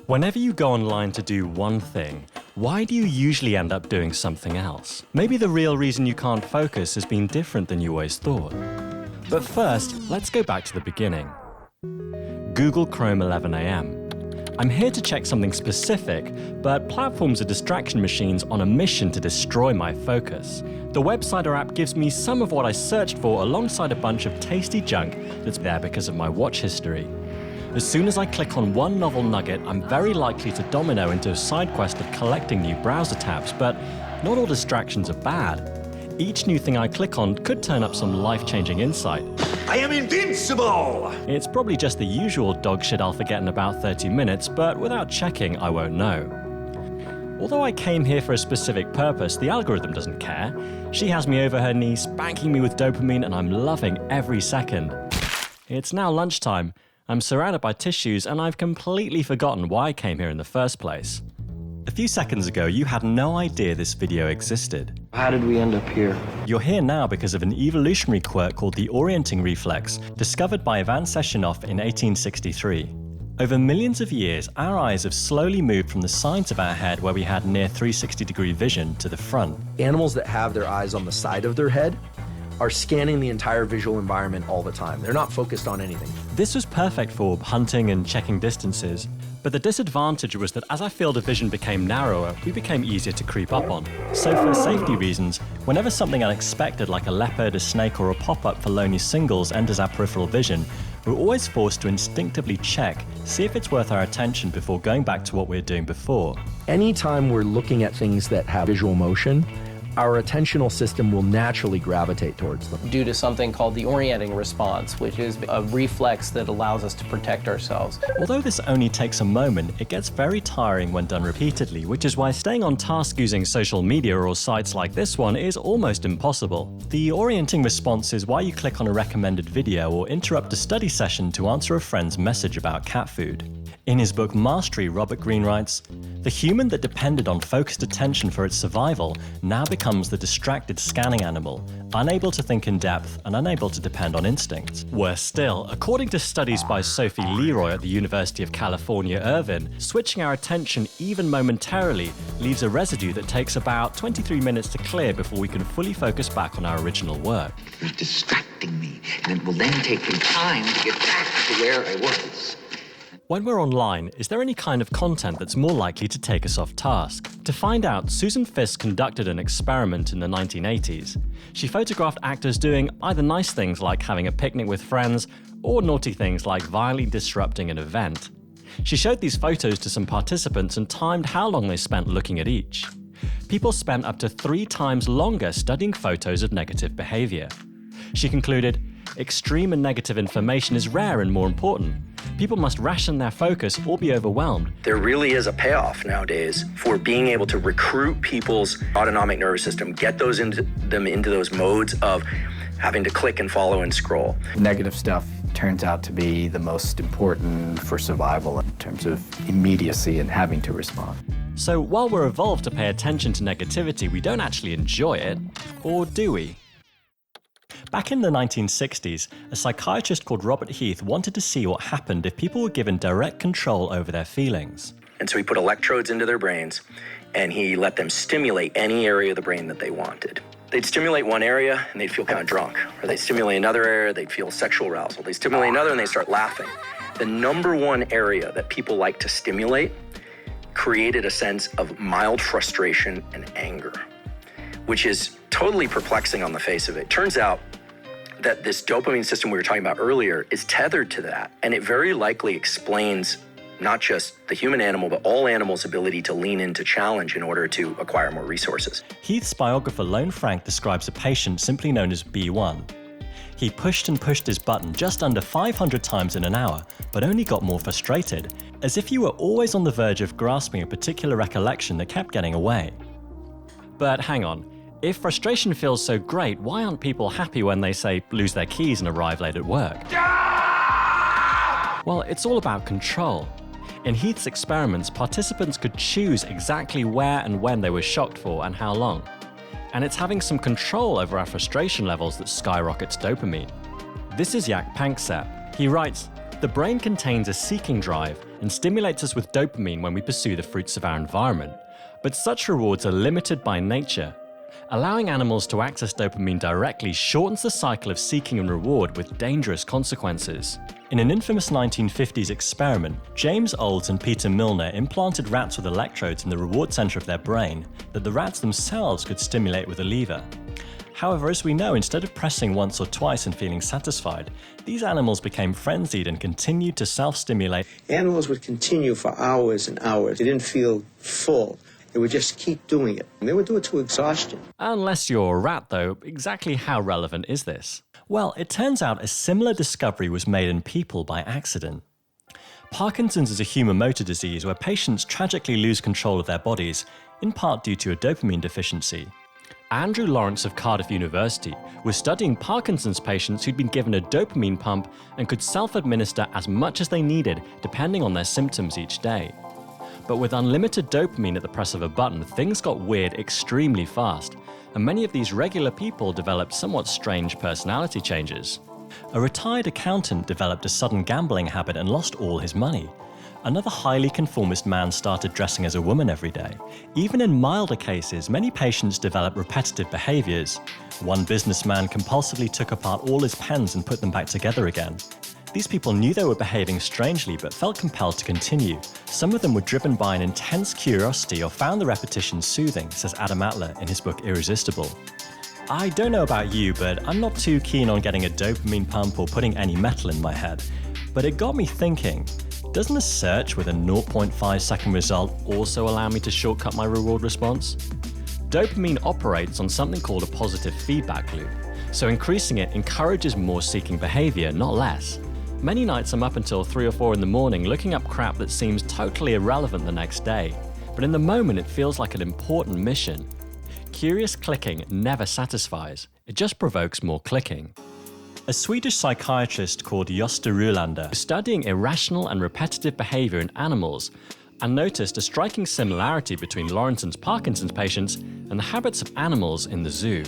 Whenever you go online to do one thing, why do you usually end up doing something else? Maybe the real reason you can't focus has been different than you always thought. But first, let's go back to the beginning. Google Chrome 11 AM. I'm here to check something specific, but platforms are distraction machines on a mission to destroy my focus. The website or app gives me some of what I searched for alongside a bunch of tasty junk that's there because of my watch history. As soon as I click on one novel nugget, I'm very likely to domino into a side quest of collecting new browser tabs, but not all distractions are bad. Each new thing I click on could turn up some life-changing insight. I am invincible! It's probably just the usual dog shit I'll forget in about 30 minutes, but without checking, I won't know. Although I came here for a specific purpose, the algorithm doesn't care. She has me over her knee, spanking me with dopamine, and I'm loving every second. It's now lunchtime. I'm surrounded by tissues, and I've completely forgotten why I came here in the first place. A few seconds ago, you had no idea this video existed. How did we end up here? You're here now because of an evolutionary quirk called the orienting reflex, discovered by Ivan Sechenov in 1863. Over millions of years, our eyes have slowly moved from the sides of our head, where we had near 360-degree vision, to the front. Animals that have their eyes on the side of their head are scanning the entire visual environment all the time. They're not focused on anything. This was perfect for hunting and checking distances, but the disadvantage was that as our field of vision became narrower, we became easier to creep up on. So for safety reasons, whenever something unexpected like a leopard, a snake, or a pop-up for lonely singles enters our peripheral vision, we're always forced to instinctively check, see if it's worth our attention before going back to what we were doing before. Anytime we're looking at things that have visual motion, our attentional system will naturally gravitate towards them. Due to something called the orienting response, which is a reflex that allows us to protect ourselves. Although this only takes a moment, it gets very tiring when done repeatedly, which is why staying on task using social media or sites like this one is almost impossible. The orienting response is why you click on a recommended video or interrupt a study session to answer a friend's message about cat food. In his book Mastery, Robert Greene writes, "The human that depended on focused attention for its survival now becomes the distracted scanning animal, unable to think in depth and unable to depend on instinct." Worse still, according to studies by Sophie Leroy at the University of California, Irvine, switching our attention even momentarily leaves a residue that takes about 23 minutes to clear before we can fully focus back on our original work. You're distracting me, and it will then take me time to get back to where I was. When we're online, is there any kind of content that's more likely to take us off task? To find out, Susan Fisk conducted an experiment in the 1980s. She photographed actors doing either nice things like having a picnic with friends, or naughty things like violently disrupting an event. She showed these photos to some participants and timed how long they spent looking at each. People spent up to 3 times longer studying photos of negative behavior. She concluded, extreme and negative information is rare and more important. People must ration their focus or be overwhelmed. There really is a payoff nowadays for being able to recruit people's autonomic nervous system, get them into those modes of having to click and follow and scroll. Negative stuff turns out to be the most important for survival in terms of immediacy and having to respond. So while we're evolved to pay attention to negativity, we don't actually enjoy it, or do we? Back in the 1960s, a psychiatrist called Robert Heath wanted to see what happened if people were given direct control over their feelings. And so he put electrodes into their brains, and he let them stimulate any area of the brain that they wanted. They'd stimulate one area, and they'd feel kind of drunk. Or they'd stimulate another area, they'd feel sexual arousal. They'd stimulate another, and they'd start laughing. The number one area that people like to stimulate created a sense of mild frustration and anger, which is totally perplexing on the face of it. Turns out that this dopamine system we were talking about earlier is tethered to that, and it very likely explains not just the human animal, but all animals' ability to lean into challenge in order to acquire more resources. Heath's biographer Lone Frank describes a patient simply known as B1. He pushed and pushed his button just under 500 times in an hour, but only got more frustrated, as if you were always on the verge of grasping a particular recollection that kept getting away. But hang on. If frustration feels so great, why aren't people happy when they, say, lose their keys and arrive late at work? Well, it's all about control. In Heath's experiments, participants could choose exactly where and when they were shocked for and how long. And it's having some control over our frustration levels that skyrockets dopamine. This is Jaak Panksepp. He writes, "The brain contains a seeking drive, and stimulates us with dopamine when we pursue the fruits of our environment. But such rewards are limited by nature. Allowing animals to access dopamine directly shortens the cycle of seeking and reward with dangerous consequences. In an infamous 1950s experiment, James Olds and Peter Milner implanted rats with electrodes in the reward center of their brain that the rats themselves could stimulate with a lever. However, as we know, instead of pressing once or twice and feeling satisfied, these animals became frenzied and continued to self-stimulate. Animals would continue for hours and hours. They didn't feel full. They would just keep doing it. And they would do it to exhaustion. Unless you're a rat, though, exactly how relevant is this? Well, it turns out a similar discovery was made in people by accident. Parkinson's is a human motor disease where patients tragically lose control of their bodies, in part due to a dopamine deficiency. Andrew Lawrence of Cardiff University was studying Parkinson's patients who'd been given a dopamine pump and could self-administer as much as they needed depending on their symptoms each day. But with unlimited dopamine at the press of a button, things got weird extremely fast, and many of these regular people developed somewhat strange personality changes. A retired accountant developed a sudden gambling habit and lost all his money. Another highly conformist man started dressing as a woman every day. Even in milder cases, many patients develop repetitive behaviors. One businessman compulsively took apart all his pens and put them back together again. These people knew they were behaving strangely but felt compelled to continue. Some of them were driven by an intense curiosity or found the repetition soothing, says Adam Atler in his book Irresistible. I don't know about you, but I'm not too keen on getting a dopamine pump or putting any metal in my head. But it got me thinking, doesn't a search with a 0.5 second result also allow me to shortcut my reward response? Dopamine operates on something called a positive feedback loop, so increasing it encourages more seeking behavior, not less. Many nights I'm up until 3 or 4 in the morning looking up crap that seems totally irrelevant the next day, but in the moment it feels like an important mission. Curious clicking never satisfies, it just provokes more clicking. A Swedish psychiatrist called Gösta Rulander was studying irrational and repetitive behavior in animals and noticed a striking similarity between Lawrence's Parkinson's patients and the habits of animals in the zoo.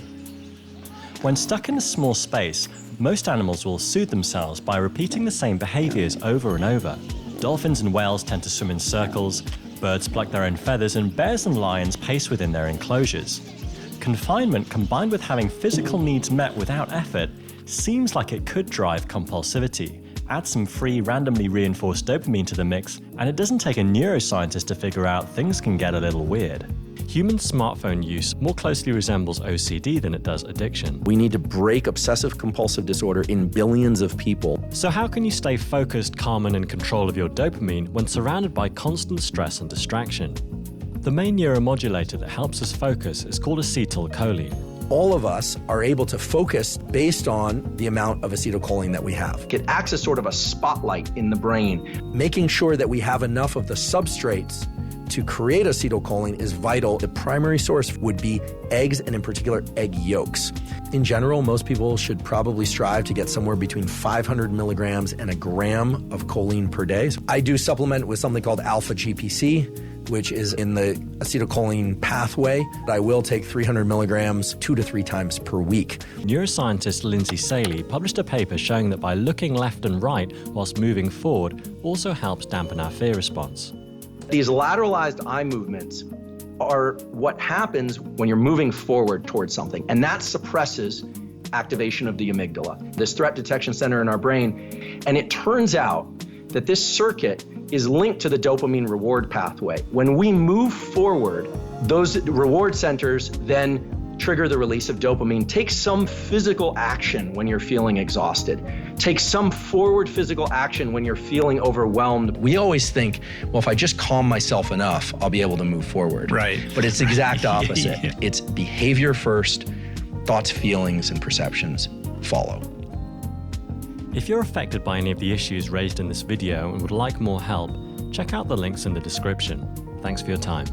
When stuck in a small space, most animals will soothe themselves by repeating the same behaviors over and over. Dolphins and whales tend to swim in circles, birds pluck their own feathers, and bears and lions pace within their enclosures. Confinement combined with having physical needs met without effort seems like it could drive compulsivity. Add some free, randomly reinforced dopamine to the mix, and it doesn't take a neuroscientist to figure out things can get a little weird. Human smartphone use more closely resembles OCD than it does addiction. We need to break obsessive-compulsive disorder in billions of people. So how can you stay focused, calm, and in control of your dopamine when surrounded by constant stress and distraction? The main neuromodulator that helps us focus is called acetylcholine. All of us are able to focus based on the amount of acetylcholine that we have. It acts as sort of a spotlight in the brain. Making sure that we have enough of the substrates to create acetylcholine is vital. The primary source would be eggs, and in particular, egg yolks. In general, most people should probably strive to get somewhere between 500 milligrams and a gram of choline per day. I do supplement with something called alpha-GPC, which is in the acetylcholine pathway. I will take 300 milligrams 2 to 3 times per week. Neuroscientist Lindsay Saley published a paper showing that by looking left and right whilst moving forward also helps dampen our fear response. These lateralized eye movements are what happens when you're moving forward towards something, and that suppresses activation of the amygdala, this threat detection center in our brain. And it turns out that this circuit is linked to the dopamine reward pathway. When we move forward, those reward centers then trigger the release of dopamine. Take some physical action when you're feeling exhausted. Take some forward physical action when you're feeling overwhelmed. We always think, well, if I just calm myself enough, I'll be able to move forward. Right. But it's the exact opposite. Yeah. It's behavior first, thoughts, feelings, and perceptions follow. If you're affected by any of the issues raised in this video and would like more help, check out the links in the description. Thanks for your time.